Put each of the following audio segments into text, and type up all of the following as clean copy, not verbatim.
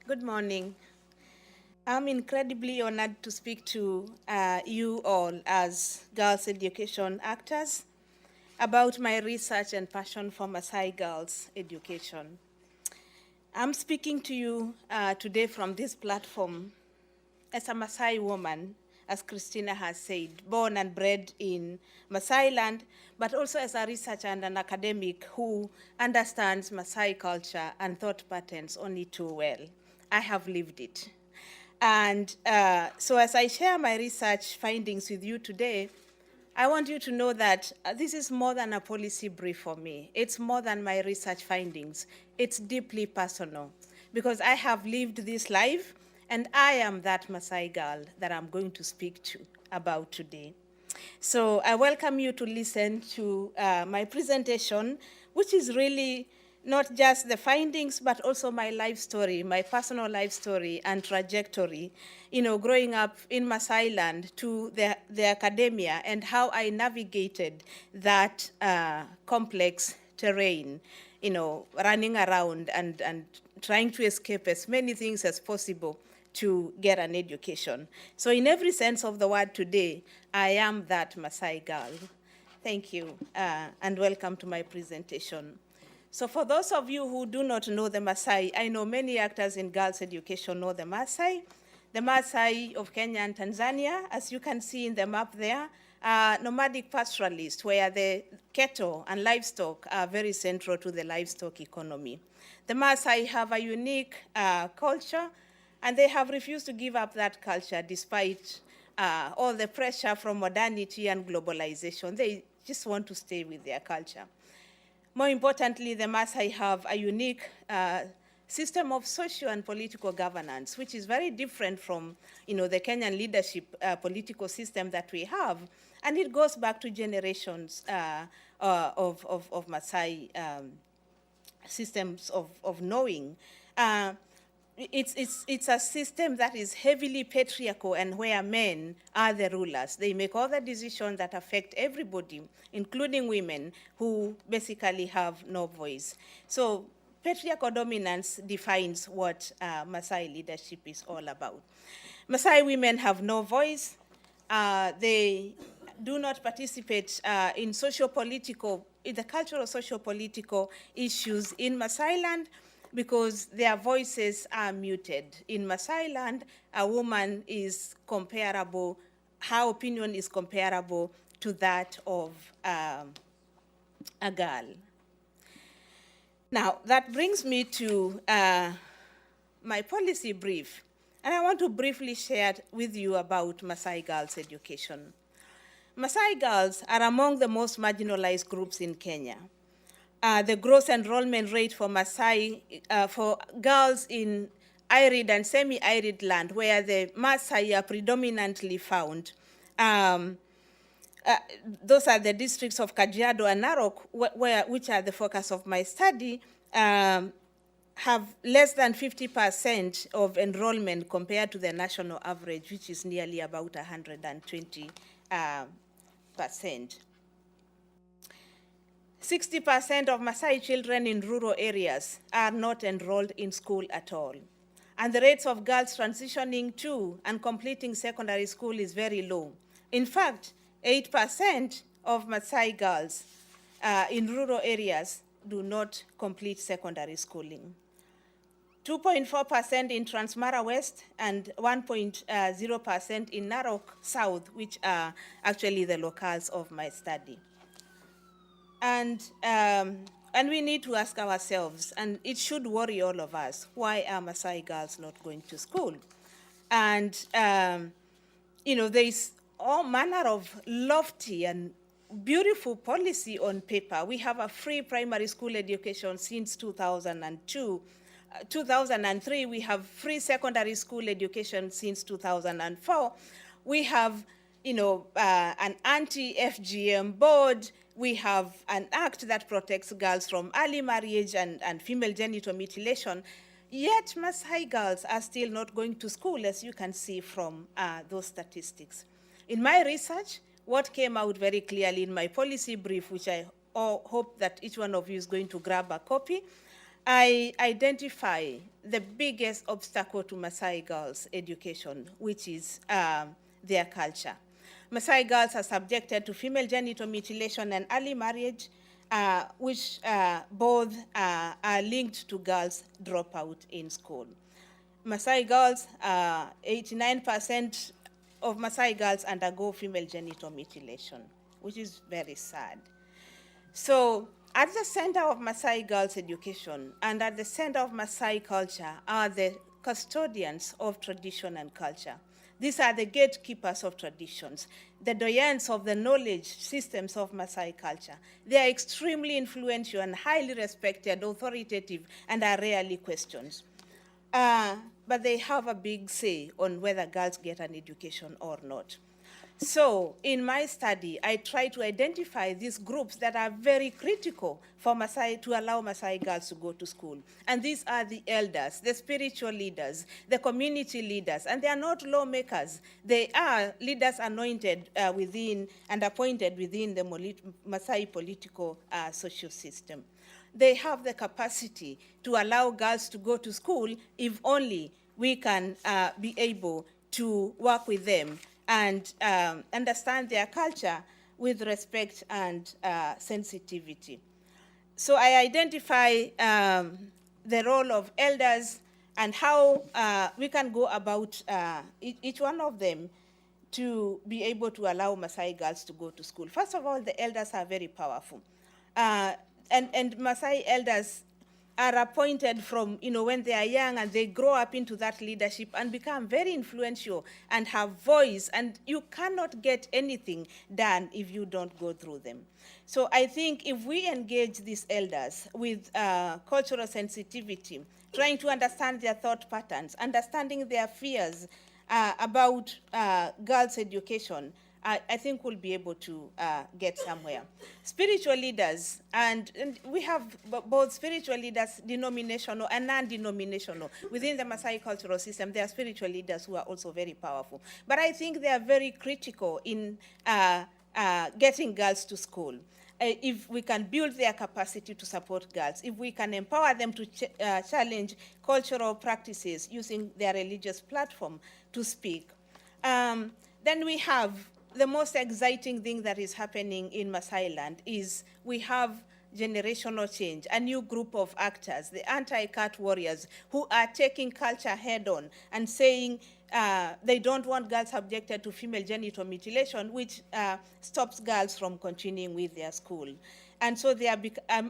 Good morning. I'm incredibly honored to speak to you all as girls' education actors about my research and passion for Maasai girls' education. I'm speaking to you today from this platform as a Maasai woman, as Christina has said, born and bred in Maasailand, but also as a researcher and an academic who understands Maasai culture and thought patterns only too well. I have lived it. And so as I share my research findings with you today, I want you to know that this is more than a policy brief for me. It's more than my research findings. It's deeply personal because I have lived this life and I am that Maasai girl that I'm going to speak to about today. So I welcome you to listen to my presentation, which is really not just the findings, but also my life story, my personal life story and trajectory, growing up in Maasailand to the academia and how I navigated that complex terrain, running around and trying to escape as many things as possible to get an education. So in every sense of the word today, I am that Maasai girl. Thank you, and welcome to my presentation. So for those of you who do not know the Maasai, I know many actors in girls' education know the Maasai. The Maasai of Kenya and Tanzania, as you can see in the map there, are nomadic pastoralists where the cattle and livestock are very central to the livestock economy. The Maasai have a unique culture, and they have refused to give up that culture despite all the pressure from modernity and globalization. They just want to stay with their culture. More importantly, the Maasai have a unique system of social and political governance, which is very different from the Kenyan leadership political system that we have. And it goes back to generations of Maasai systems of knowing. It's a system that is heavily patriarchal and where men are the rulers. They make all the decisions that affect everybody, including women who basically have no voice. So patriarchal dominance defines what Maasai leadership is all about. Maasai women have no voice. They do not participate in the cultural socio-political issues in Maasailand, because their voices are muted. In Maasailand, a woman is comparable, her opinion is comparable to that of a girl. Now, that brings me to my policy brief. And I want to briefly share with you about Maasai girls' education. Maasai girls are among the most marginalized groups in Kenya. The gross enrollment rate for Maasai, for girls in arid and semi-arid land, where the Maasai are predominantly found, those are the districts of Kajiado and Narok, which are the focus of my study, have less than 50% of enrollment compared to the national average, which is nearly about 120%. 60% of Maasai children in rural areas are not enrolled in school at all. And the rates of girls transitioning to and completing secondary school is very low. In fact, 8% of Maasai girls in rural areas do not complete secondary schooling. 2.4% in Transmara West and 1.0% in Narok South, which are actually the locales of my study. And we need to ask ourselves, and it should worry all of us, why are Maasai girls not going to school? And, there is all manner of lofty and beautiful policy on paper. We have a free primary school education since 2002. 2003, we have free secondary school education since 2004. We have, an anti-FGM board. We have an act that protects girls from early marriage and female genital mutilation. Yet Maasai girls are still not going to school, as you can see from those statistics. In my research, what came out very clearly in my policy brief, which I hope that each one of you is going to grab a copy, I identify the biggest obstacle to Maasai girls' education, which is their culture. Maasai girls are subjected to female genital mutilation and early marriage, which both are linked to girls' dropout in school. Maasai girls, 89% of Maasai girls undergo female genital mutilation, which is very sad. So at the center of Maasai girls' education and at the center of Maasai culture are the custodians of tradition and culture. These are the gatekeepers of traditions, the doyens of the knowledge systems of Maasai culture. They are extremely influential and highly respected, authoritative, and are rarely questioned. But they have a big say on whether girls get an education or not. So in my study, I try to identify these groups that are very critical for Maasai, to allow Maasai girls to go to school. And these are the elders, the spiritual leaders, the community leaders, and they are not lawmakers. They are leaders anointed within and appointed within the Maasai political social system. They have the capacity to allow girls to go to school if only we can be able to work with them and understand their culture with respect and sensitivity. So I identify the role of elders and how we can go about each one of them to be able to allow Maasai girls to go to school. First of all, the elders are very powerful. And Maasai elders are appointed from, when they are young, and they grow up into that leadership and become very influential and have voice, and you cannot get anything done if you don't go through them. So I think if we engage these elders with cultural sensitivity, trying to understand their thought patterns, understanding their fears about girls' education, I think we'll be able to get somewhere. Spiritual leaders, and we have both spiritual leaders, denominational and non-denominational. Within the Maasai cultural system, there are spiritual leaders who are also very powerful. But I think they are very critical in getting girls to school. If we can build their capacity to support girls, if we can empower them to challenge cultural practices using their religious platform to speak, then we have the most exciting thing that is happening in Maasailand is we have generational change, a new group of actors, the anti-cat warriors, who are taking culture head-on and saying they don't want girls subjected to female genital mutilation, which stops girls from continuing with their school. And so they are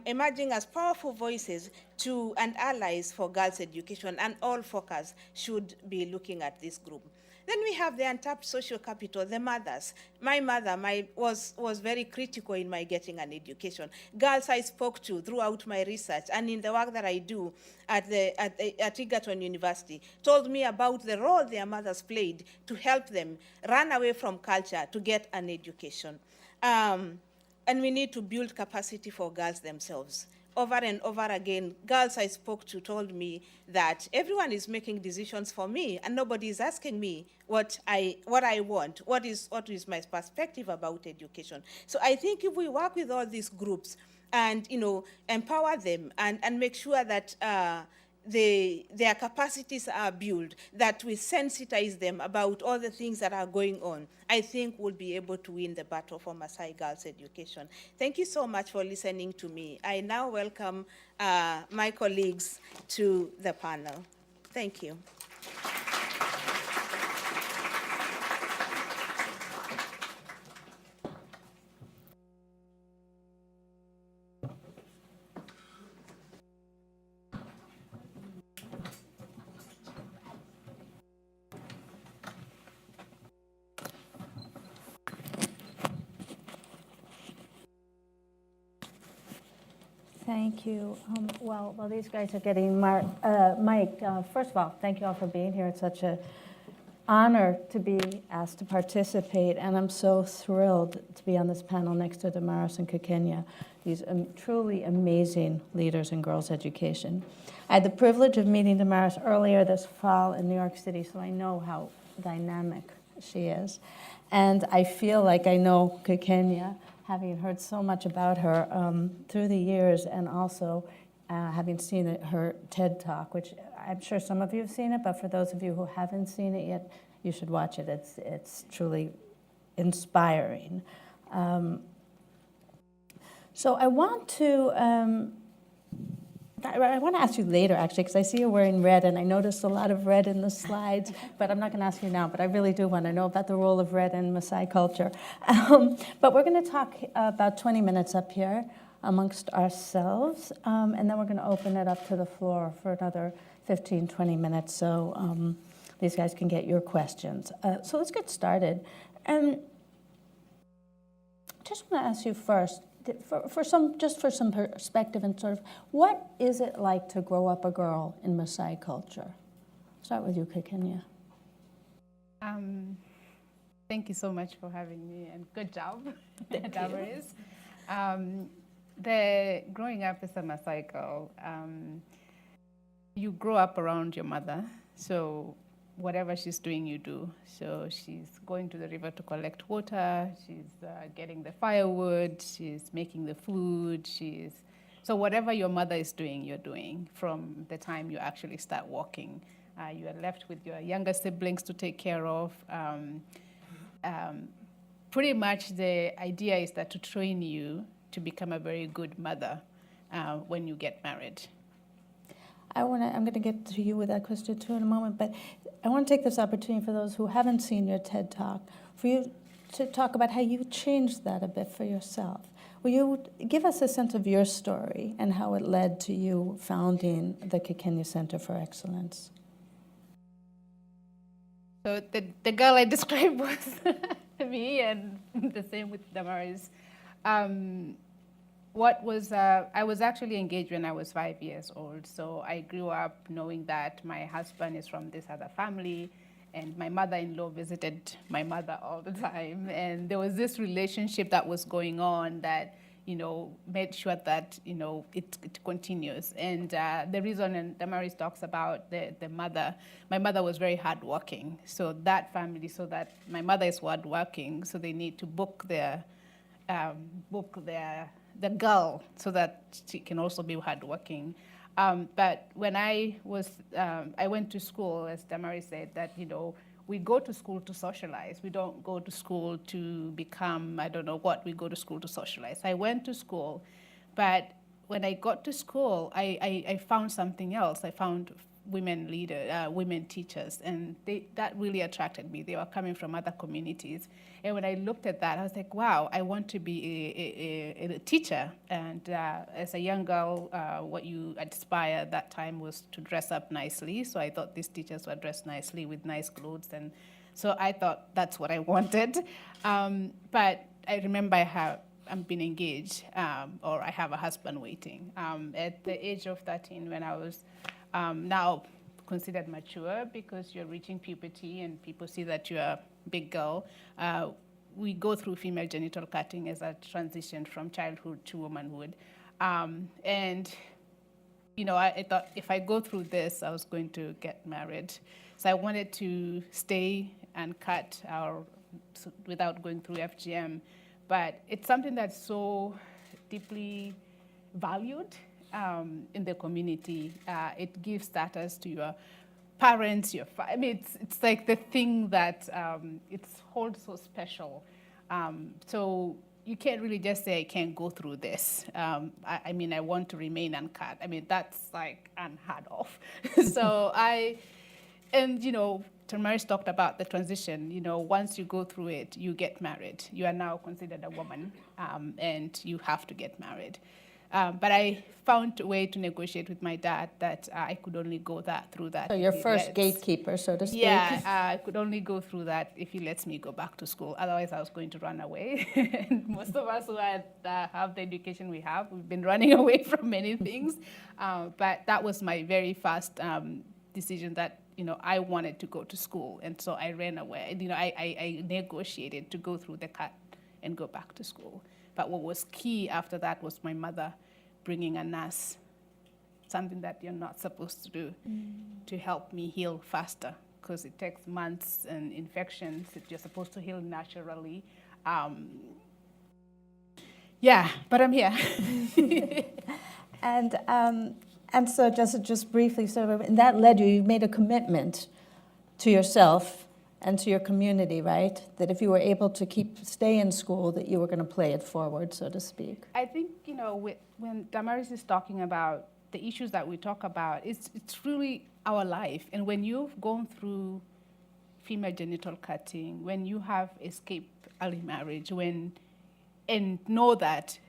emerging as powerful voices and allies for girls' education, and all focus should be looking at this group. Then we have the untapped social capital, the mothers. My mother was very critical in my getting an education. Girls I spoke to throughout my research and in the work that I do at Egerton University told me about the role their mothers played to help them run away from culture to get an education. And we need to build capacity for girls themselves. Over and over again, girls I spoke to told me that everyone is making decisions for me and nobody is asking me what I want, what is my perspective about education. So I think if we work with all these groups and empower them and make sure that their capacities are built, that we sensitize them about all the things that are going on, I think we'll be able to win the battle for Maasai girls' education. Thank you so much for listening to me. I now welcome my colleagues to the panel. Thank you. Thank you. While these guys are getting mic'd, first of all, thank you all for being here. It's such an honor to be asked to participate, and I'm so thrilled to be on this panel next to Damaris and Kekenya, these truly amazing leaders in girls' education. I had the privilege of meeting Damaris earlier this fall in New York City, so I know how dynamic she is. And I feel like I know Kekenya, having heard so much about her through the years, and also having seen her TED Talk, which I'm sure some of you have seen it, but for those of you who haven't seen it yet, you should watch it. It's truly inspiring. So I want to ask you later, actually, because I see you're wearing red, and I noticed a lot of red in the slides, but I'm not going to ask you now, but I really do want to know about the role of red in Maasai culture. But we're going to talk about 20 minutes up here amongst ourselves, and then we're going to open it up to the floor for another 15, 20 minutes, so these guys can get your questions. So let's get started. And just want to ask you first, for some perspective and sort of, what is it like to grow up a girl in Maasai culture? Start with you, Kenya. Thank you so much for having me, and good job, Damaris. Growing up as a Maasai girl, you grow up around your mother, so whatever she's doing, you do. So she's going to the river to collect water, she's getting the firewood, she's making the food, so whatever your mother is doing, you're doing from the time you actually start walking. You are left with your younger siblings to take care of. Pretty much the idea is that to train you to become a very good mother when you get married. I'm going to get to you with that question too in a moment, but I want to take this opportunity for those who haven't seen your TED Talk, for you to talk about how you changed that a bit for yourself. Will you give us a sense of your story and how it led to you founding the Kenya Center for Excellence? So the girl I described was me, and the same with Damaris. I was actually engaged when I was 5 years old. So I grew up knowing that my husband is from this other family, and my mother-in-law visited my mother all the time. And there was this relationship that was going on that, made sure that, it continues. And the reason, and Damaris talks about the mother, my mother was very hardworking. So that family, so that my mother is hardworking, so they need to book the girl so that she can also be hardworking. But when I went to school, as Damaris said, that, we go to school to socialize. We don't go to school to become, I don't know what, we go to school to socialize. I went to school, but when I got to school, I found something else. I found women teachers, and that really attracted me. They were coming from other communities. And when I looked at that, I was like, wow, I want to be a teacher. And as a young girl, what you aspire at that time was to dress up nicely. So I thought these teachers were dressed nicely with nice clothes. And so I thought that's what I wanted. But I remember I'm being engaged, or I have a husband waiting. At the age of 13, when I was now considered mature because you're reaching puberty and people see that you're a big girl, we go through female genital cutting as a transition from childhood to womanhood. And, I thought if I go through this, I was going to get married. So I wanted to stay and cut without going through FGM. But it's something that's so deeply valued in the community. It gives status to your parents, it's like the thing that it holds so special. So you can't really just say, I can't go through this. I want to remain uncut. That's like unheard of. So Tamaris talked about the transition. Once you go through it, you get married. You are now considered a woman, and you have to get married. But I found a way to negotiate with my dad that I could only go through that. So your first gatekeeper, so to speak. Yeah, I could only go through that if he lets me go back to school. Otherwise, I was going to run away. And most of us who have the education we've been running away from many things. But that was my very first decision that, I wanted to go to school. And so I ran away. I negotiated to go through the cut and go back to school. But what was key after that was my mother bringing a nurse, something that you're not supposed to do, to help me heal faster, because it takes months and infections that you're supposed to heal naturally. Yeah, but I'm here. And so just briefly, so and that led you made a commitment to yourself and to your community, right? That if you were able to stay in school, that you were going to play it forward, so to speak. I think, when Damaris is talking about the issues that we talk about, it's really our life. And when you've gone through female genital cutting, when you have escaped early marriage, and know that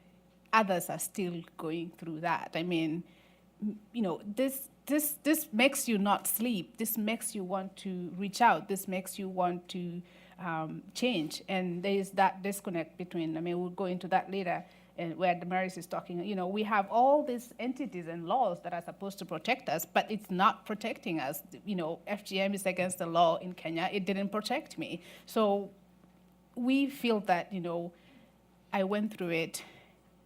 others are still going through that. I mean, this makes you not sleep. This makes you want to reach out. This makes you want to change. And there is that disconnect between, we'll go into that later, and where Damaris is talking, we have all these entities and laws that are supposed to protect us, but it's not protecting us. FGM is against the law in Kenya. It didn't protect me. So we feel that, I went through it,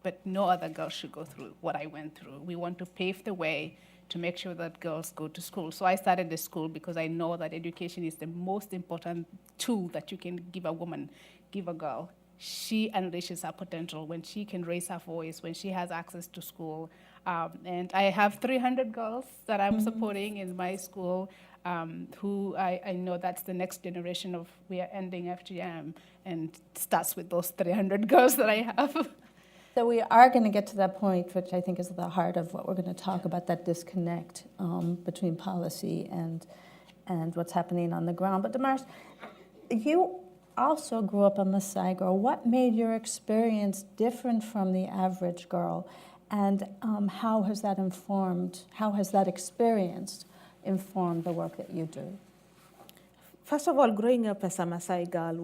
but no other girl should go through what I went through. We want to pave the way to make sure that girls go to school. So I started the school because I know that education is the most important tool that you can give a woman, give a girl. She unleashes her potential when she can raise her voice, when she has access to school. And I have 300 girls that I'm supporting in my school, who I know that's the next generation of, we are ending FGM, and it starts with those 300 girls that I have. So we are going to get to that point, which I think is at the heart of what we're going to talk about, that disconnect between policy and what's happening on the ground. But Damaris, you also grew up a Maasai girl. What made your experience different from the average girl? And how has that experience informed the work that you do? First of all, growing up as a Maasai girl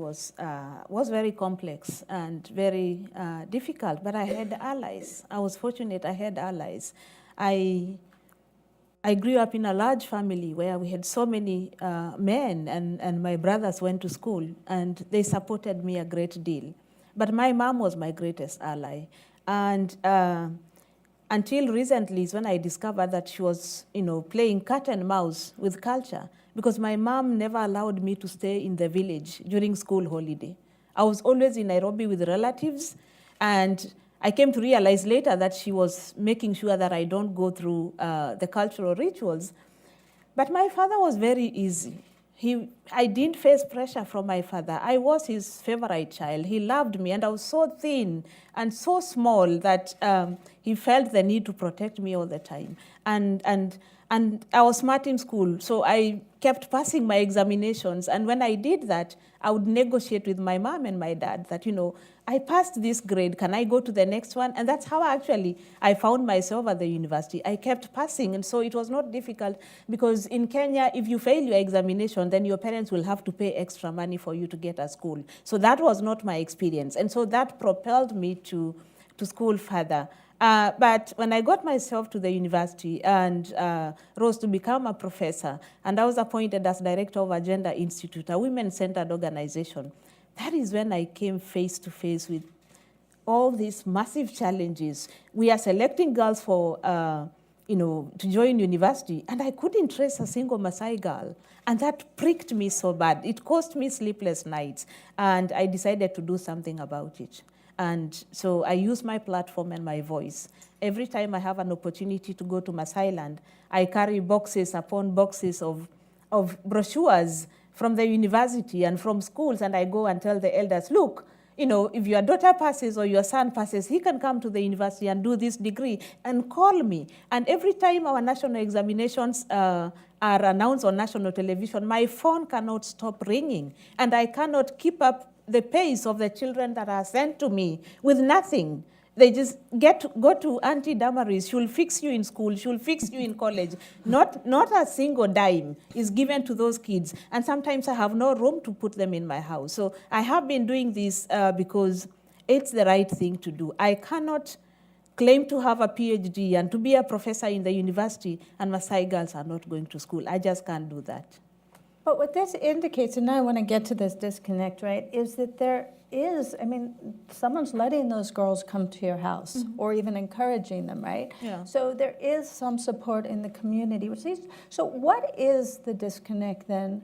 was very complex and very difficult, but I had allies. I was fortunate I had allies. I grew up in a large family where we had so many men, and my brothers went to school, and they supported me a great deal. But my mom was my greatest ally. And until recently is when I discovered that she was, playing cat and mouse with culture, because my mom never allowed me to stay in the village during school holiday. I was always in Nairobi with relatives, and I came to realize later that she was making sure that I don't go through the cultural rituals. But my father was very easy. I didn't face pressure from my father. I was his favorite child. He loved me, and I was so thin and so small that he felt the need to protect me all the time. And I was smart in school, so I kept passing my examinations. And when I did that, I would negotiate with my mom and my dad that, I passed this grade, can I go to the next one? And that's how I found myself at the university. I kept passing, and so it was not difficult, because in Kenya, if you fail your examination, then your parents will have to pay extra money for you to get a school. So that was not my experience, and so that propelled me to school further. But when I got myself to the university and rose to become a professor, and I was appointed as director of Agenda Institute, a women-centered organization, that is when I came face to face with all these massive challenges. We are selecting girls for, to join university, and I couldn't trace a single Maasai girl. And that pricked me so bad. It cost me sleepless nights, and I decided to do something about it. And so I use my platform and my voice. Every time I have an opportunity to go to Maasailand, I carry boxes upon boxes of brochures from the university and from schools, and I go and tell the elders, look, if your daughter passes or your son passes, he can come to the university and do this degree, and call me. And every time our national examinations are announced on national television, my phone cannot stop ringing, and I cannot keep up the pace of the children that are sent to me with nothing. They just go to Auntie Damaris. She'll fix you in school. She'll fix you in college. Not a single dime is given to those kids. And sometimes I have no room to put them in my house. So I have been doing this because it's the right thing to do. I cannot claim to have a PhD and to be a professor in the university, and Maasai girls are not going to school. I just can't do that. But what this indicates, and now I want to get to this disconnect, right, is that there is, someone's letting those girls come to your house, or even encouraging them, right? Yeah. So there is some support in the community. So what is the disconnect then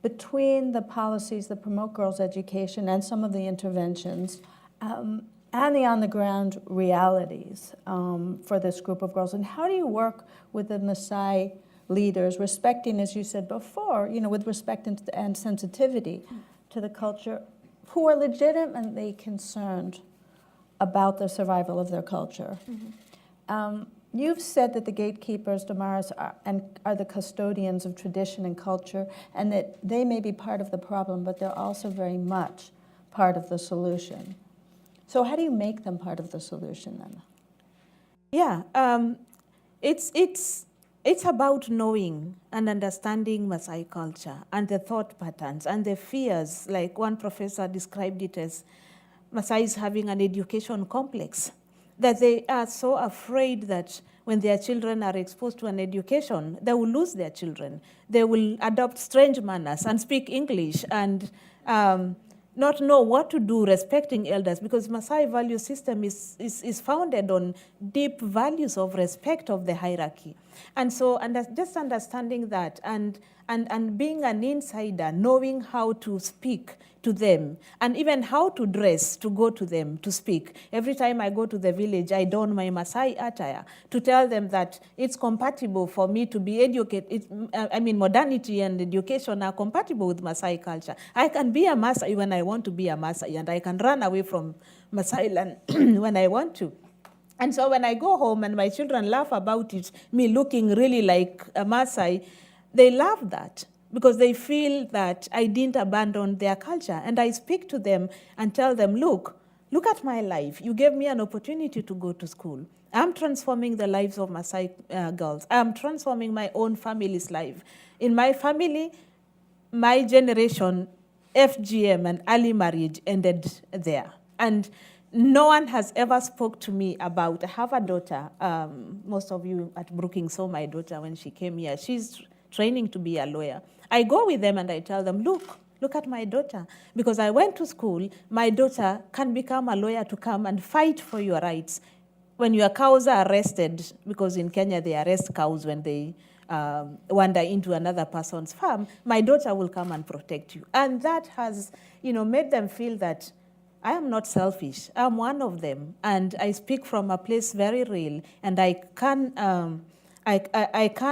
between the policies that promote girls' education and some of the interventions and the on-the-ground realities for this group of girls. And how do you work with the Maasai leaders, respecting, as you said before, with respect and sensitivity to the culture, who are legitimately concerned about the survival of their culture? You've said that the gatekeepers, Damaris, are the custodians of tradition and culture, and that they may be part of the problem, but they're also very much part of the solution. So how do you make them part of the solution then? Yeah, it's about knowing and understanding Maasai culture and the thought patterns and the fears. Like one professor described it as Maasais having an education complex, that they are so afraid that when their children are exposed to an education, they will lose their children. They will adopt strange manners and speak English and not know what to do respecting elders, because Maasai value system is founded on deep values of respect of the hierarchy. And so just understanding that and being an insider, knowing how to speak to them and even how to dress to go to them to speak. Every time I go to the village, I don my Maasai attire to tell them that it's compatible for me to be educated. Modernity and education are compatible with Maasai culture. I can be a Maasai when I want to be a Maasai, and I can run away from Maasailand when I want to. And so when I go home and my children laugh about it, me looking really like a Maasai, they love that because they feel that I didn't abandon their culture. And I speak to them and tell them, look at my life. You gave me an opportunity to go to school. I'm transforming the lives of Maasai girls. I'm transforming my own family's life. In my family, my generation, FGM and early marriage ended there. And no one has ever spoke to me about, I have a daughter, most of you at Brookings saw my daughter when she came here. She's training to be a lawyer. I go with them and I tell them, look at my daughter. Because I went to school, my daughter can become a lawyer to come and fight for your rights. When your cows are arrested, because in Kenya they arrest cows when they wander into another person's farm, my daughter will come and protect you. And that has, made them feel that I am not selfish. I'm one of them, and I speak from a place very real, and I can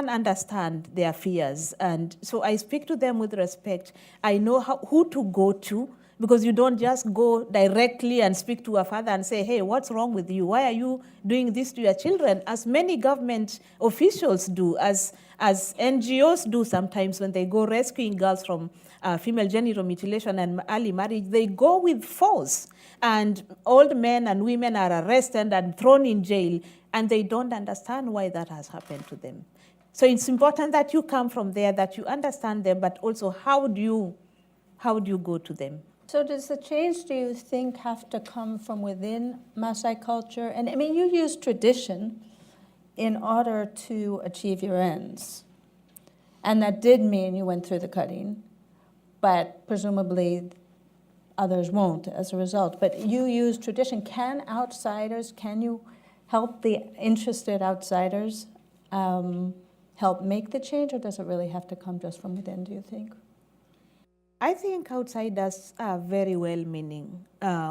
understand their fears, and so I speak to them with respect. I know who to go to, because you don't just go directly and speak to a father and say, hey, what's wrong with you? Why are you doing this to your children? As many government officials do, as NGOs do sometimes when they go rescuing girls from female genital mutilation and early marriage, they go with force. And old men and women are arrested and thrown in jail, and they don't understand why that has happened to them. So it's important that you come from there, that you understand them, but also how do you go to them? So does the change, do you think, have to come from within Maasai culture? And you use tradition in order to achieve your ends. And that did mean you went through the cutting, but presumably others won't as a result. But you use tradition. Can you help the interested outsiders help make the change, or does it really have to come just from within, do you think? I think outsiders are very well-meaning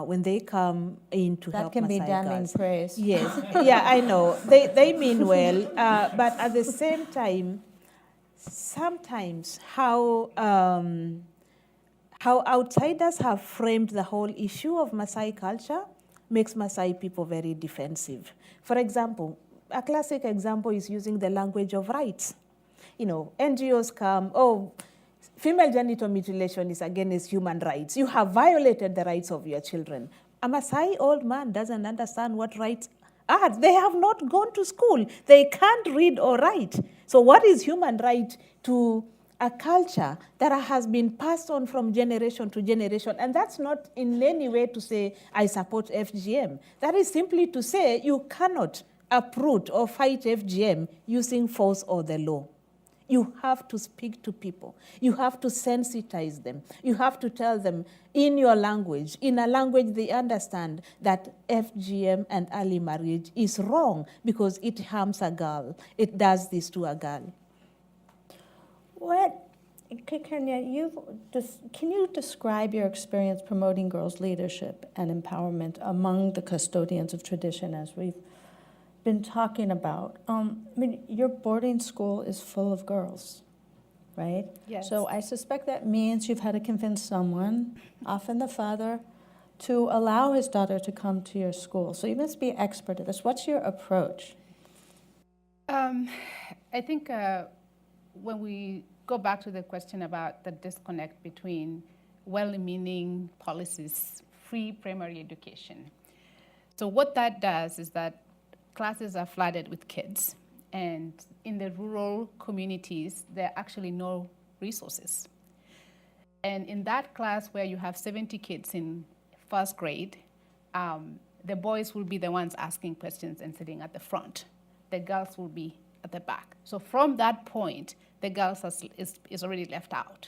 when they come in to help Maasai girls. That can be damning praise. Yes, yeah, I know. They mean well, but at the same time, sometimes how outsiders have framed the whole issue of Maasai culture makes Maasai people very defensive. For example, a classic example is using the language of rights. NGOs come, female genital mutilation is against human rights. You have violated the rights of your children. A Maasai old man doesn't understand what rights are. They have not gone to school. They can't read or write. So what is human right to a culture that has been passed on from generation to generation? And that's not in any way to say I support FGM. That is simply to say you cannot uproot or fight FGM using force or the law. You have to speak to people. You have to sensitize them. You have to tell them in your language, in a language they understand, that FGM and early marriage is wrong because it harms a girl. It does this to a girl. What Kenya, can you describe your experience promoting girls' leadership and empowerment among the custodians of tradition, as we've been talking about? I mean, your boarding school is full of girls, right? Yes. So I suspect that means you've had to convince someone, often the father, to allow his daughter to come to your school. So you must be an expert at this. What's your approach? I think when we go back to the question about the disconnect between well-meaning policies, free primary education. So what that does is that classes are flooded with kids, and in the rural communities, there are actually no resources. And in that class where you have 70 kids in first grade, the boys will be the ones asking questions and sitting at the front. The girls will be at the back. So from that point, the girls is already left out.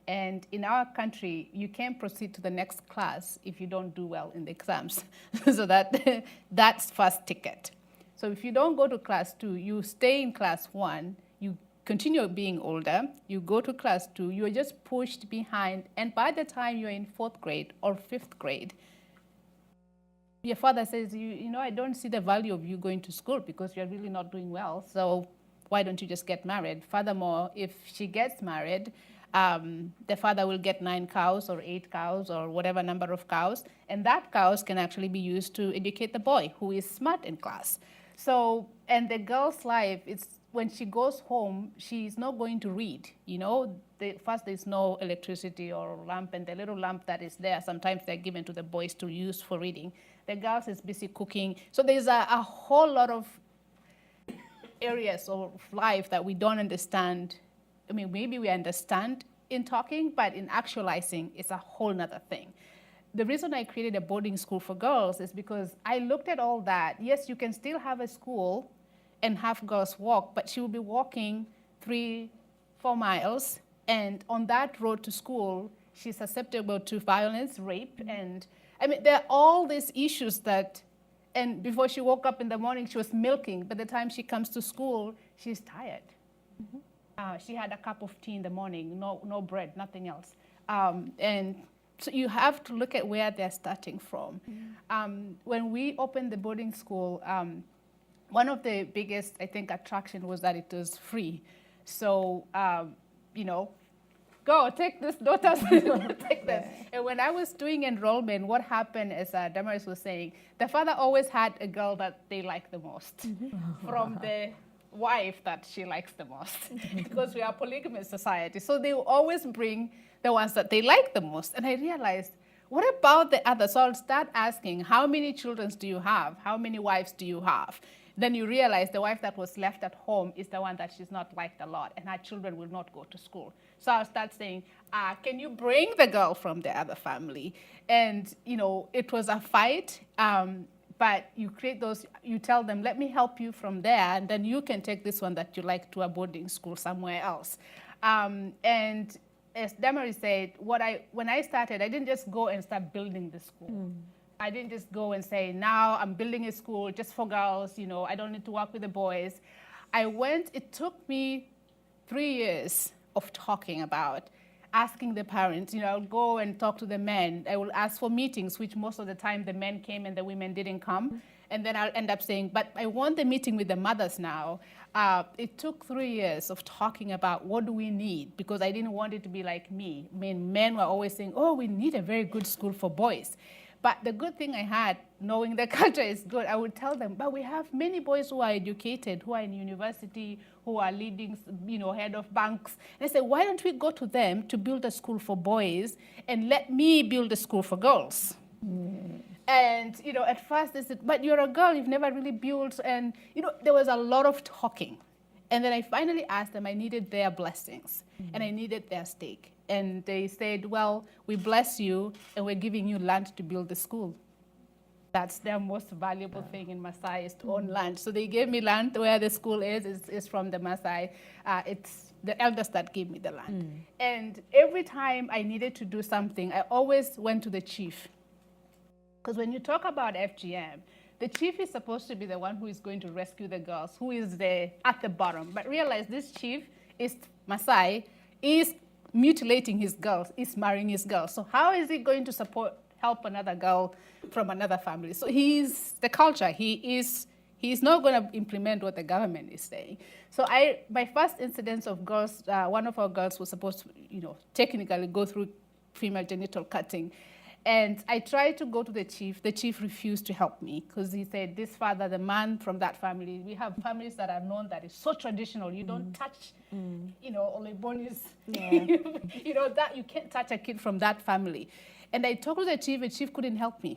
And in our country, you can't proceed to the next class if you don't do well in the exams. So that's first ticket. So if you don't go to class 2, you stay in class 1, you continue being older, you go to class 2, you're just pushed behind, and by the time you're in 4th grade or 5th grade, your father says, you know, I don't see the value of you going to school because you're really not doing well, so why don't you just get married? Furthermore, if she gets married, the father will get 9 cows or 8 cows or whatever number of cows, and that cows can actually be used to educate the boy who is smart in class. So, and the girl's life, it's when she goes home, she's not going to read, you know. First, there's no electricity or lamp, and the little lamp that is there, sometimes they're given to the boys to use for reading. The girls is busy cooking. So there's a whole lot of areas of life that we don't understand. I mean, maybe we understand in talking, but in actualizing, it's a whole nother thing. The reason I created a boarding school for girls is because I looked at all that. Yes, you can still have a school and have girls walk, but she will be walking 3-4 miles, and on that road to school, she's susceptible to violence, rape, and I mean, there are all these issues that, and before she woke up in the morning, she was milking. By the time she comes to school, she's tired. Mm-hmm. She had a cup of tea in the morning, no bread, nothing else. And so you have to look at where they're starting from. Mm-hmm. When we opened the boarding school, one of the biggest, I think, attraction was that it was free. So, you know, go, take this daughter, take this. And when I was doing enrollment, what happened, as Damaris was saying, the father always had a girl that they like the most, from the wife that she likes the most, because we are a polygamous society. So they will always bring the ones that they like the most. And I realized, what about the others? So I'll start asking, how many children do you have? How many wives do you have? Then you realize the wife that was left at home is the one that she's not liked a lot, and her children will not go to school. So I'll start saying, can you bring the girl from the other family? And, you know, it was a fight, but you create those, you tell them, let me help you from there, and then you can take this one that you like to a boarding school somewhere else. And as Damaris said, when I started, I didn't just go and start building the school. I didn't just go and say, now I'm building a school just for girls, you know, I don't need to work with the boys. It took me 3 years of talking about, asking the parents, you know, I'll go and talk to the men. I will ask for meetings, which most of the time the men came and the women didn't come. And then I'll end up saying, but I want the meeting with the mothers now. It took 3 years of talking about what do we need, because I didn't want it to be like me. I mean, men were always saying, oh, we need a very good school for boys. But the good thing I had, knowing the culture is good, I would tell them, but we have many boys who are educated, who are in university, who are leading, you know, head of banks. And I said, why don't we go to them to build a school for boys and let me build a school for girls? And, you know, at first they said, but you're a girl, you've never really built. And, you know, there was a lot of talking. And then I finally asked them, I needed their blessings and I needed their stake. And they said, well, we bless you and we're giving you land to build the school. That's their most valuable thing in Maasai, is to own land. So they gave me land where the school is from the Maasai. It's the elders that gave me the land. And every time I needed to do something, I always went to the chief. Because when you talk about FGM, the chief is supposed to be the one who is going to rescue the girls, who is at the bottom. But realize this chief is Maasai, is mutilating his girls, is marrying his girls. So how is he going to help another girl from another family? So he's the culture. He's not going to implement what the government is saying. So my first incidence of girls, one of our girls was supposed to, technically go through female genital cutting. And I tried to go to the chief. The chief refused to help me because he said, this father, the man from that family, we have families that are known that is so traditional. You don't touch, Olebonis, that you can't touch a kid from that family. And I talked to the chief couldn't help me.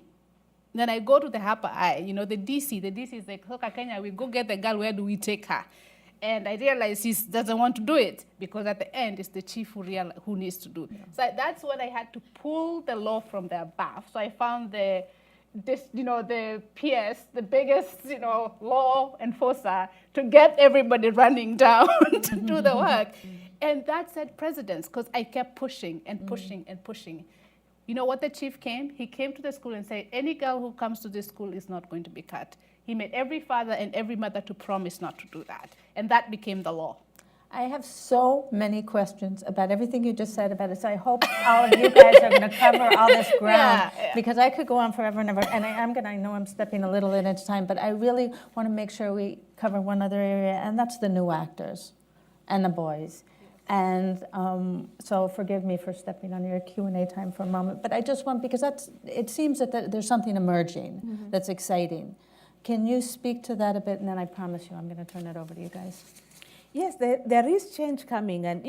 Then I go to the Harper Eye, the DC. The DC is like, Hoka Kenya, we go get the girl, where do we take her? And I realized he doesn't want to do it because at the end, it's the chief who needs to do it. Yeah. So that's when I had to pull the law from their bath. So I found the PS, the biggest, law enforcer to get everybody running down to do the work. And that said precedence because I kept pushing and pushing and pushing. You know what the chief came? He came to the school and said, any girl who comes to this school is not going to be cut. He made every father and every mother to promise not to do that. And that became the law. I have so many questions about everything you just said about it. So I hope all of you guys are going to cover all this ground because I could go on forever and ever. And I know I'm stepping a little in at time, but I really want to make sure we cover one other area, and that's the new actors and the boys. And so forgive me for stepping on your Q&A time for a moment, but I just want, because it seems that there's something emerging that's exciting. Can you speak to that a bit? And then I promise you I'm going to turn it over to you guys. Yes, there is change coming. And,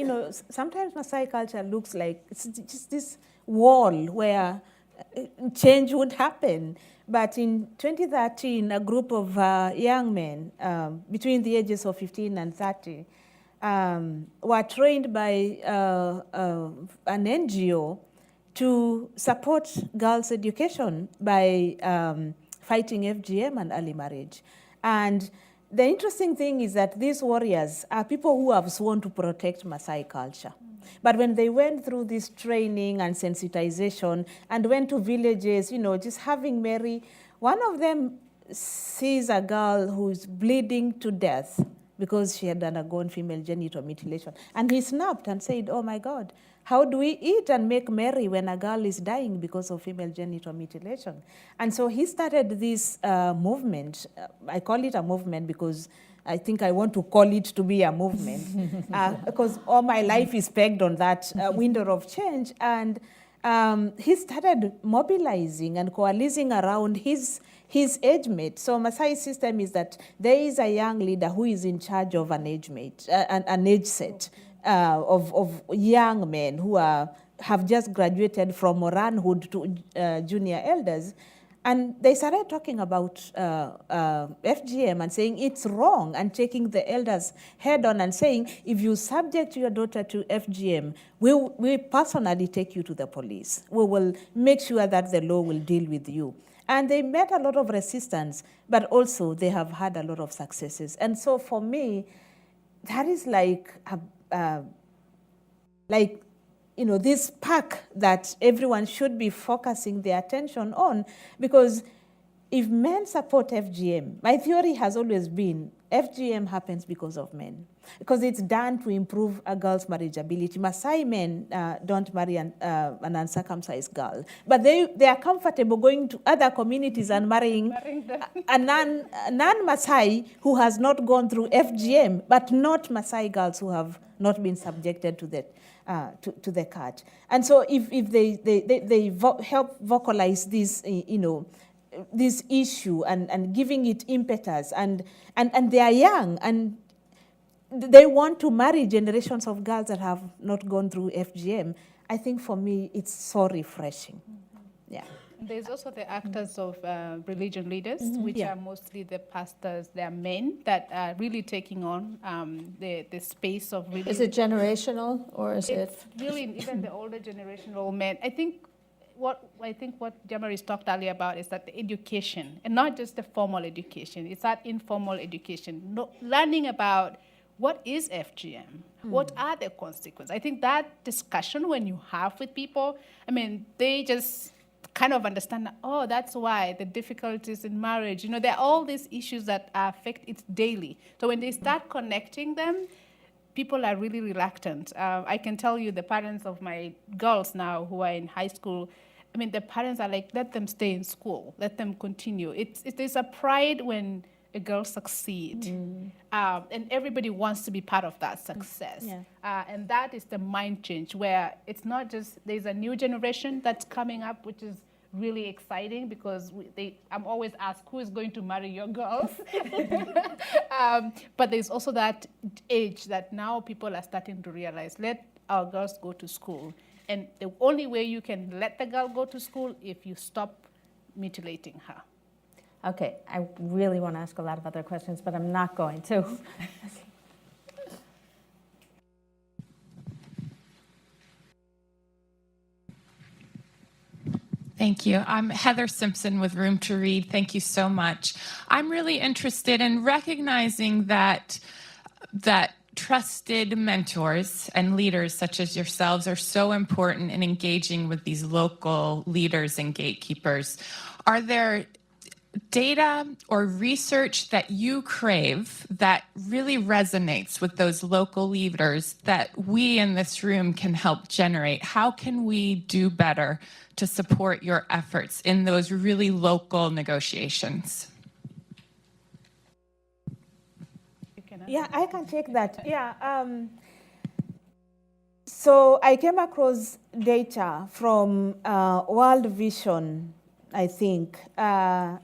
sometimes Maasai culture looks like it's just this wall where change would happen. But in 2013, a group of young men between the ages of 15 and 30 were trained by an NGO to support girls' education by fighting FGM and early marriage. And the interesting thing is that these warriors are people who have sworn to protect Maasai culture. But when they went through this training and sensitization and went to villages, just having Mary, one of them sees a girl who is bleeding to death because she had undergone female genital mutilation. And he snapped and said, oh my God, how do we eat and make merry when a girl is dying because of female genital mutilation? And so he started this movement. I call it a movement because I think I want to call it to be a movement because all my life is pegged on that window of change. And he started mobilizing and coalescing around his age mate. So Maasai system is that there is a young leader who is in charge of an age mate, an age set of young men who have just graduated from moranhood to junior elders. And they started talking about FGM and saying it's wrong, and taking the elders head on and saying, if you subject your daughter to FGM, we personally take you to the police. We will make sure that the law will deal with you. And they met a lot of resistance, but also they have had a lot of successes. And so for me, that is like this spark that everyone should be focusing their attention on, because if men support FGM, my theory has always been FGM happens because of men, because it's done to improve a girl's marriageability. Maasai men don't marry an uncircumcised girl, but they are comfortable going to other communities and marrying a non-Maasai who has not gone through FGM, but not Maasai girls who have not been subjected to that. To the cut. And so if they help vocalize this, this issue and giving it impetus, and they are young and they want to marry generations of girls that have not gone through FGM, I think for me it's so refreshing. Yeah. There's also the actors of religion leaders, which are mostly the pastors. They are men that are really taking on the space of religion. Is it generational, or is it's really even the older generational men? I think what Jamaris talked earlier about is that the education, and not just the formal education, it's that informal education, learning about what is FGM, what are the consequences. I think that discussion when you have with people, they just kind of understand, oh, that's why the difficulties in marriage, there are all these issues that affect it daily. So when they start connecting them, people are really reluctant. I can tell you the parents of my girls now who are in high school, I mean, the parents are like, let them stay in school, let them continue. There's a pride when a girl succeeds, and everybody wants to be part of that success. Yeah. And that is the mind change, where it's not just, there's a new generation that's coming up, which is really exciting, because I'm always asked, who is going to marry your girls? But there's also that age that now people are starting to realize, let our girls go to school. And the only way you can let the girl go to school if you stop mutilating her. Okay, I really want to ask a lot of other questions, but I'm not going to. Thank you. I'm Heather Simpson with Room to Read. Thank you so much. I'm really interested in recognizing that trusted mentors and leaders such as yourselves are so important in engaging with these local leaders and gatekeepers. Are there data or research that you crave that really resonates with those local leaders that we in this room can help generate? How can we do better to support your efforts in those really local negotiations? Yeah, I can take that. Yeah. So I came across data from World Vision, I think,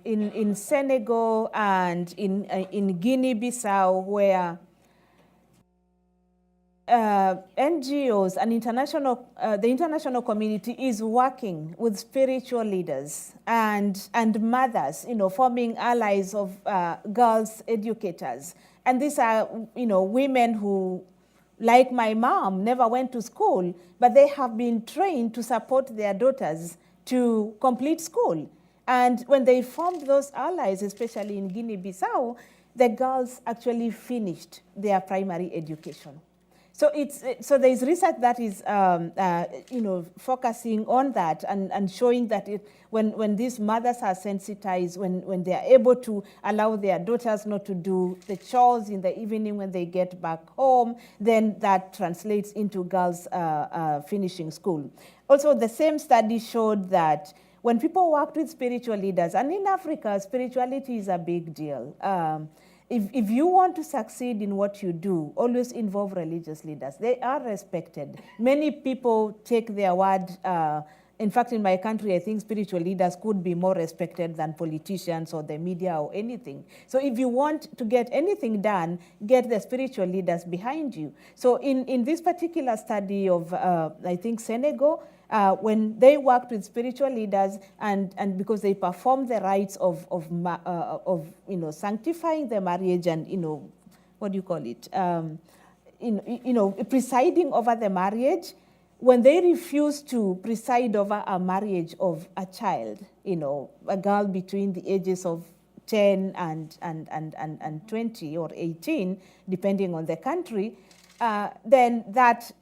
in Senegal and in Guinea-Bissau, where NGOs and the international community is working with spiritual leaders and mothers, forming allies of girls educators. And these are, women who, like my mom, never went to school, but they have been trained to support their daughters to complete school. And when they formed those allies, especially in Guinea-Bissau, the girls actually finished their primary education. So there's research that is focusing on that and showing that when these mothers are sensitized, when they are able to allow their daughters not to do the chores in the evening when they get back home, then that translates into girls finishing school. Also, the same study showed that when people worked with spiritual leaders, and in Africa, spirituality is a big deal. If you want to succeed in what you do, always involve religious leaders. They are respected. Many people take their word. In fact, in my country, I think spiritual leaders could be more respected than politicians or the media or anything. So if you want to get anything done, get the spiritual leaders behind you. So in this particular study of, I think, Senegal, when they worked with spiritual leaders and because they performed the rites of sanctifying the marriage and what do you call it, presiding over the marriage, when they refused to preside over a marriage of a child, a girl between the ages of 10 and 20 or 18, depending on the country, then that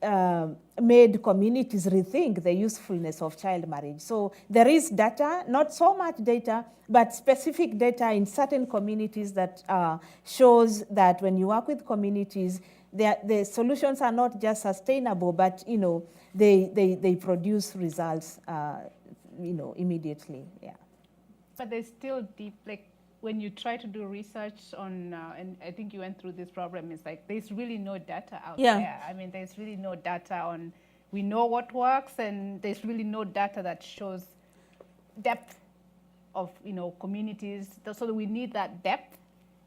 made communities rethink the usefulness of child marriage. So there is data, not so much data, but specific data in certain communities that shows that when you work with communities, the solutions are not just sustainable, but they produce results immediately. Yeah. But there's still deep, like when you try to do research on, and I think you went through this problem, it's like there's really no data out there. I mean, there's really no data on, we know what works, and there's really no data that shows depth of communities. So we need that depth,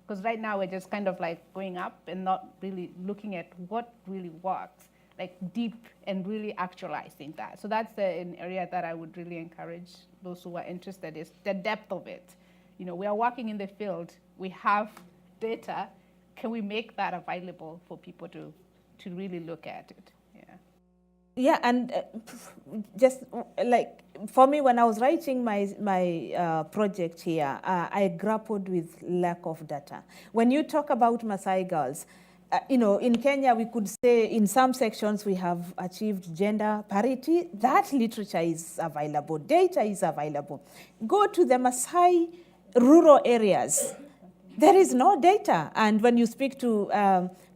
because right now we're just kind of like going up and not really looking at what really works, like deep and really actualizing that. So that's an area that I would really encourage those who are interested, is the depth of it. We are working in the field, we have data, can we make that available for people to really look at it? Yeah, and just like for me, when I was writing my project here, I grappled with lack of data. When you talk about Maasai girls, in Kenya, we could say in some sections we have achieved gender parity. That literature is available, data is available. Go to the Maasai rural areas. There is no data. And when you speak to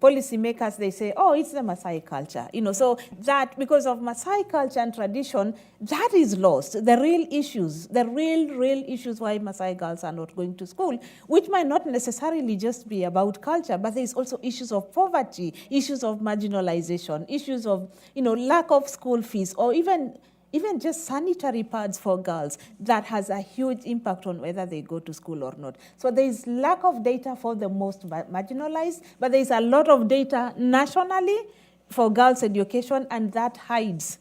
policymakers, they say, oh, it's the Maasai culture. So that because of Maasai culture and tradition, that is lost. The real issues, the real issues why Maasai girls are not going to school, which might not necessarily just be about culture, but there's also issues of poverty, issues of marginalization, issues of, lack of school fees, or even just sanitary pads for girls. That has a huge impact on whether they go to school or not. So there is lack of data for the most marginalized, but there is a lot of data nationally for girls' education, and that hides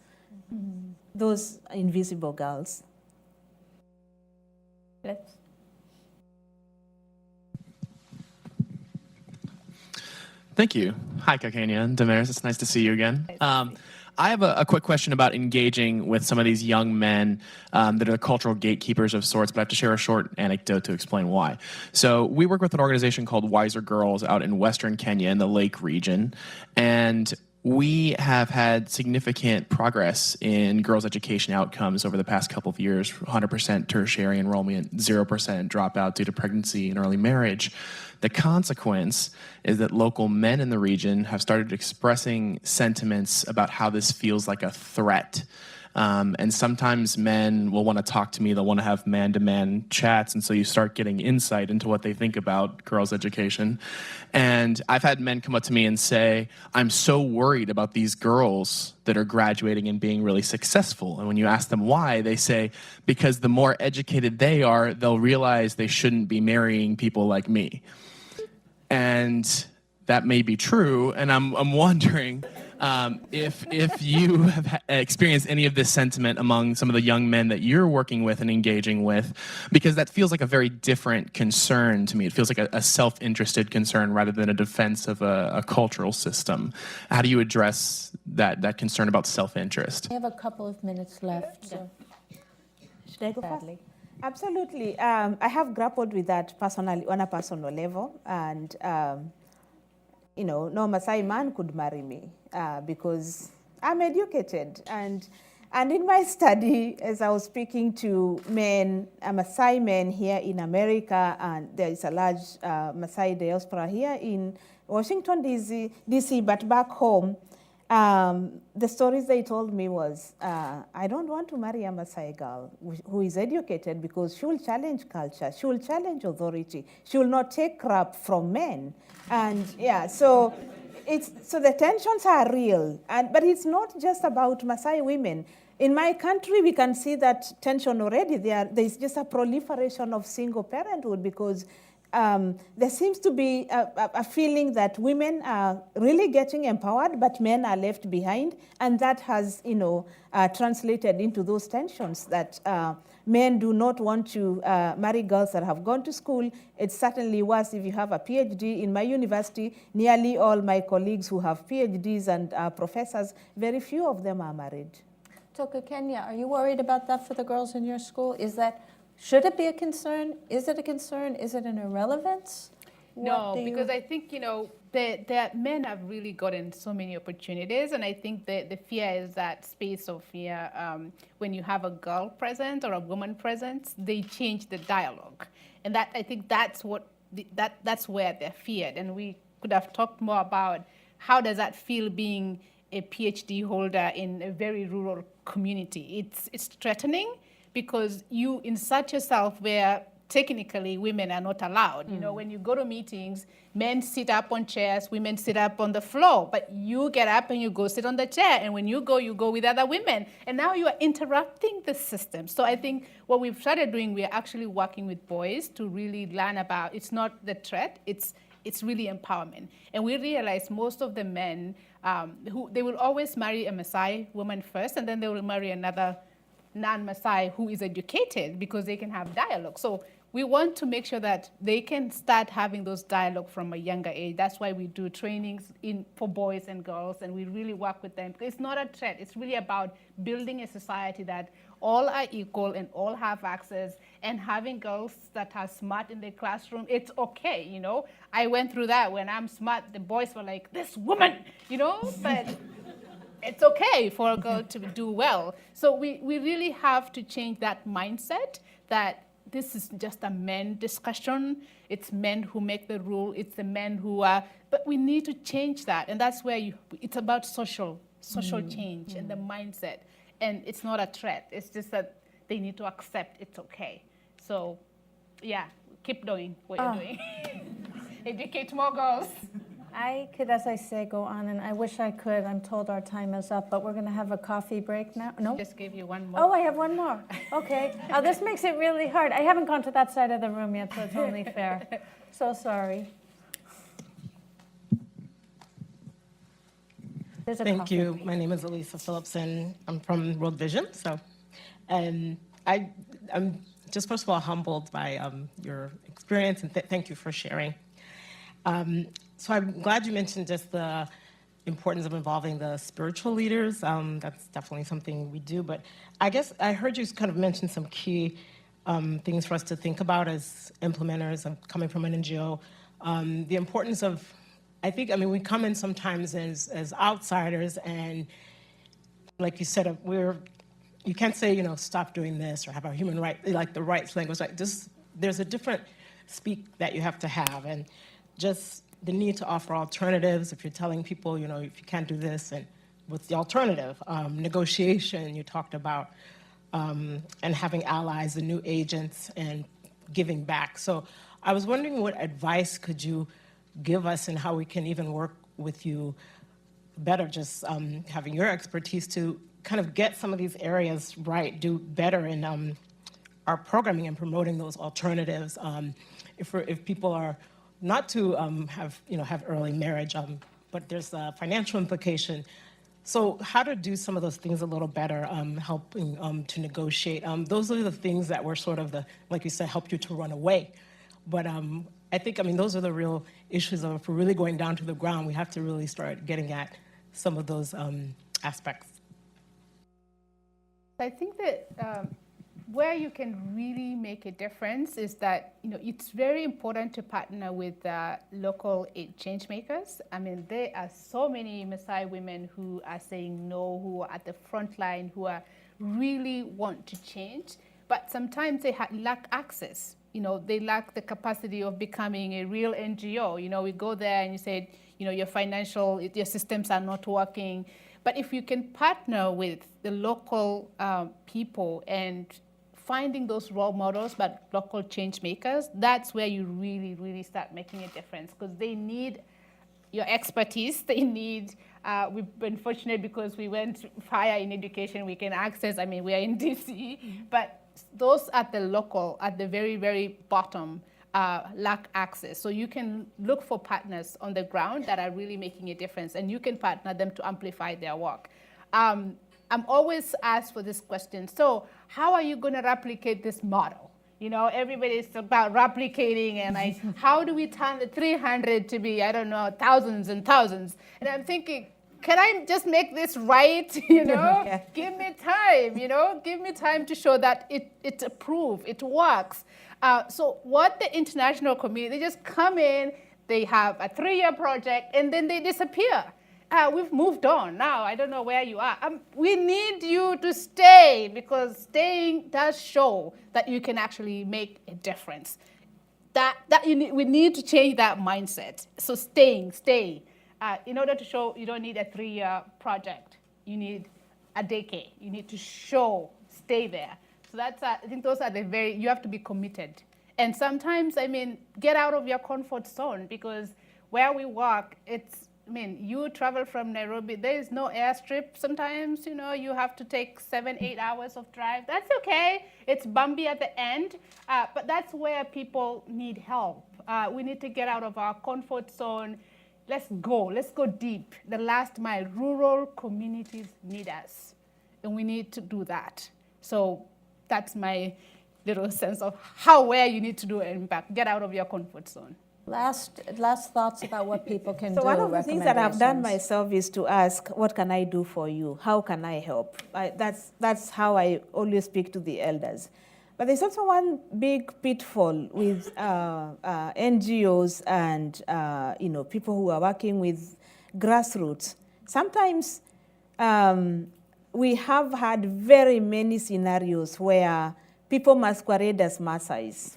those invisible girls. Let's. Thank you. Hi, Kakania and Damaris. It's nice to see you again. I have a quick question about engaging with some of these young men that are cultural gatekeepers of sorts, but I have to share a short anecdote to explain why. So we work with an organization called Wiser Girls out in Western Kenya in the Lake region, and we have had significant progress in girls' education outcomes over the past couple of years, 100% tertiary enrollment, 0% dropout due to pregnancy and early marriage. The consequence is that local men in the region have started expressing sentiments about how this feels like a threat. And sometimes men will want to talk to me, they'll want to have man-to-man chats, and so you start getting insight into what they think about girls' education. And I've had men come up to me and say, I'm so worried about these girls that are graduating and being really successful. And when you ask them why, they say, because the more educated they are, they'll realize they shouldn't be marrying people like me. And that may be true, and I'm wondering if you have experienced any of this sentiment among some of the young men that you're working with and engaging with, because that feels like a very different concern to me. It feels like a self-interested concern rather than a defense of a cultural system. How do you address that concern about self-interest? We have a couple of minutes left. So. Should I go first? Sadly. Absolutely. I have grappled with that personally, on a personal level, and no Maasai man could marry me because I'm educated. And in my study, as I was speaking to men, Maasai men here in America, and there is a large Maasai diaspora here in Washington, D.C., but back home, the stories they told me was, I don't want to marry a Maasai girl who is educated because she will challenge culture, she will challenge authority, she will not take crap from men. And yeah, so the tensions are real, but it's not just about Maasai women. In my country, we can see that tension already. There's just a proliferation of single parenthood because there seems to be a feeling that women are really getting empowered, but men are left behind, and that has, translated into those tensions that men do not want to marry girls that have gone to school. It's certainly worse if you have a PhD. In my university, nearly all my colleagues who have PhDs and professors, very few of them are married. Toka Kenya, are you worried about that for the girls in your school? Should it be a concern? Is it a concern? Is it an irrelevance? No, because I think, that men have really gotten so many opportunities, and I think the fear is that space of fear. When you have a girl present or a woman present, they change the dialogue, and I think that's that's where they're feared. And we could have talked more about how does that feel being a PhD holder in a very rural community. It's threatening because you insert yourself where technically women are not allowed. When you go to meetings, men sit up on chairs, women sit up on the floor, but you get up and you go sit on the chair, and when you go with other women, and now you are interrupting the system. So I think what we've started doing, we are actually working with boys to really learn about, it's not the threat, it's really empowerment. And we realize most of the men, they will always marry a Maasai woman first, and then they will marry another non-Maasai who is educated because they can have dialogue. So we want to make sure that they can start having those dialogue from a younger age. That's why we do trainings for boys and girls, and we really work with them. It's not a threat. It's really about building a society that all are equal and all have access, and having girls that are smart in the classroom, it's okay, I went through that. When I'm smart, the boys were like, this woman, but it's okay for a girl to do well. So we really have to change that mindset that this is just a men discussion. It's men who make the rule. It's the men who are, but we need to change that. And that's where it's about social change and the mindset. And it's not a threat. It's just that they need to accept it's okay. So yeah, keep doing what you're doing. Educate more girls. I could, as I say, go on, and I wish I could. I'm told our time is up, but we're going to have a coffee break now. No? Just gave you one more. Oh, I have one more. Okay. Oh, this makes it really hard. I haven't gone to that side of the room yet, so it's only fair. So sorry. There's a Thank coffee you. break. My name is Elisa Phillipson. I'm from World Vision. And I'm just first of all humbled by your experience, and thank you for sharing. So I'm glad you mentioned just the importance of involving the spiritual leaders. That's definitely something we do. But I guess I heard you kind of mention some key things for us to think about as implementers of coming from an NGO. The importance of, we come in sometimes as outsiders, and like you said, you can't say, stop doing this or have a human right, like the rights language. Like there's a different speak that you have to have, and just the need to offer alternatives. If you're telling people, if you can't do this, and what's the alternative? Negotiation, you talked about, and having allies and new agents and giving back. So I was wondering what advice could you give us and how we can even work with you better, just having your expertise to kind of get some of these areas right, do better in our programming and promoting those alternatives. If people are not to have early marriage, but there's a financial implication. So how to do some of those things a little better, helping to negotiate. Those are the things that were sort of like you said, help you to run away. But I think, those are the real issues of if we're really going down to the ground, we have to really start getting at some of those aspects. I think that where you can really make a difference is that, it's very important to partner with local change makers. There are so many Maasai women who are saying no, who are at the front line, who are really want to change, but sometimes they lack access. They lack the capacity of becoming a real NGO. We go there and you say, your systems are not working. But if you can partner with the local people and finding those role models, but local change makers, that's where you really, really start making a difference, because they need your expertise. They need, we've been fortunate because we went higher in education, we can access, we are in DC, but those at the local, at the very, very bottom, lack access. So you can look for partners on the ground that are really making a difference, and you can partner them to amplify their work. I'm always asked for this question. So how are you going to replicate this model? Everybody's about replicating, and how do we turn the 300 to be, thousands and thousands? And I'm thinking, can I just make this right? Yeah. Give me time, give me time to show that it's approved, it works. So what the international community, they just come in, they have a 3-year project, and then they disappear. We've moved on now. I don't know where you are. We need you to stay, because staying does show that you can actually make a difference. We need to change that mindset. So stay. In order to show, you don't need a 3-year project. You need a decade. You need to show, stay there. So I think those are you have to be committed. And sometimes, get out of your comfort zone, because where we work, you travel from Nairobi, there is no airstrip sometimes, you have to take 7-8 hours of drive. That's okay. It's bumpy at the end, but that's where people need help. We need to get out of our comfort zone. Let's go deep. The last mile, rural communities need us, and we need to do that. So that's my little sense of where you need to do an impact. Get out of your comfort zone. Last thoughts about what people can do. So one of the things that I've done recommendations. myself is to ask, what can I do for you? How can I help? That's how I always speak to the elders. But there's also one big pitfall with NGOs and people who are working with grassroots. Sometimes we have had very many scenarios where people masquerade as Maasais,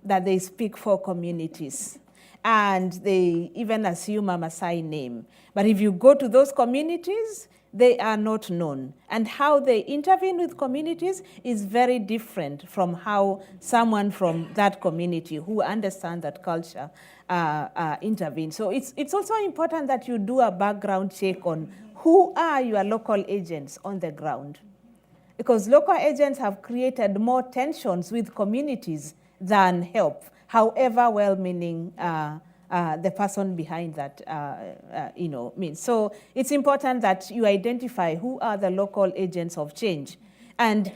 that they speak for communities, and they even assume a Maasai name. But if you go to those communities, they are not known. And how they intervene with communities is very different from how someone from that community who understands that culture intervenes. So it's also important that you do a background check on who are your local agents on the ground. Because local agents have created more tensions with communities than help, however well-meaning the person behind that means. So it's important that you identify who are the local agents of change and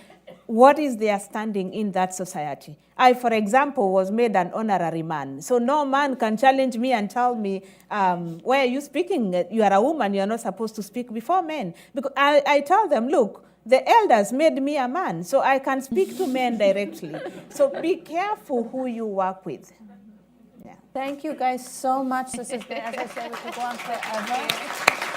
what is their standing in that society. I, for example, was made an honorary man. So no man can challenge me and tell me, why are you speaking? You are a woman, you're not supposed to speak before men. Because I tell them, look, the elders made me a man, so I can speak to men directly. So be careful who you work with. Thank you guys so much. This has been, as I said, we could go on forever.